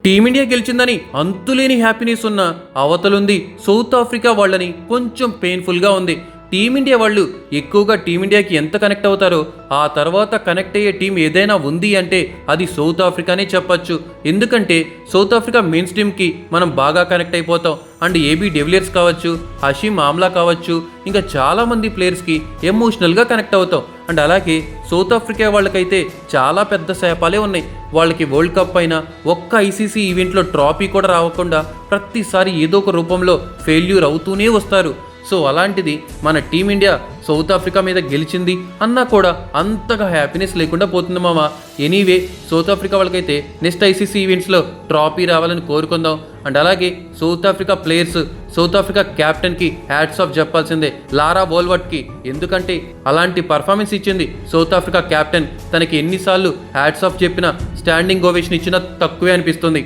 Team India గెలిచిందని అంతులేని happiness ఉన్న అవతలుంది south Africa వాళ్ళని కొంచెం పెయిన్ఫుల్గా ఉంది. టీమిండియా వాళ్ళు ఎక్కువగా టీమిండియాకి ఎంత కనెక్ట్ అవుతారో ఆ తర్వాత కనెక్ట్ అయ్యే టీం ఏదైనా ఉంది అంటే అది సౌత్ ఆఫ్రికానే చెప్పచ్చు. ఎందుకంటే సౌత్ ఆఫ్రికా మెయిన్స్ టీమ్కి మనం బాగా కనెక్ట్ అయిపోతాం. అండ్ ఏబీ డెవిలియర్స్ కావచ్చు, హషీమ్ ఆమ్లా కావచ్చు, ఇంకా చాలామంది ప్లేయర్స్కి ఎమోషనల్గా కనెక్ట్ అవుతాం. అండ్ అలాగే సౌత్ ఆఫ్రికా వాళ్ళకైతే చాలా పెద్ద శాపాలే ఉన్నాయి. వాళ్ళకి వరల్డ్ కప్ అయినా ఒక్క ఐసీసీ ఈవెంట్లో ట్రాఫీ కూడా రావకుండా ప్రతిసారి ఏదో ఒక రూపంలో ఫెయిల్యూర్ అవుతూనే వస్తారు. సో అలాంటిది మన టీమిండియా సౌత్ ఆఫ్రికా మీద గెలిచింది అన్నా కూడా అంతగా హ్యాపీనెస్ లేకుండా పోతుంది మామ. ఎనీవే సౌత్ ఆఫ్రికా వాళ్ళకైతే నెక్స్ట్ ఐసీసీ ఈవెంట్స్లో ట్రాఫీ రావాలని కోరుకుందాం. అండ్ అలాగే South Africa players, South Africa క్యాప్టెన్కి హ్యాట్స్ ఆఫ్ చెప్పాల్సిందే, లారా బోల్వర్ట్కి. ఎందుకంటే అలాంటి పర్ఫార్మెన్స్ ఇచ్చింది సౌత్ ఆఫ్రికా క్యాప్టెన్. తనకి ఎన్నిసార్లు హ్యాట్స్ ఆఫ్ చెప్పినా, స్టాండింగ్ ఓవేషన్ ఇచ్చినా తక్కువే అనిపిస్తుంది.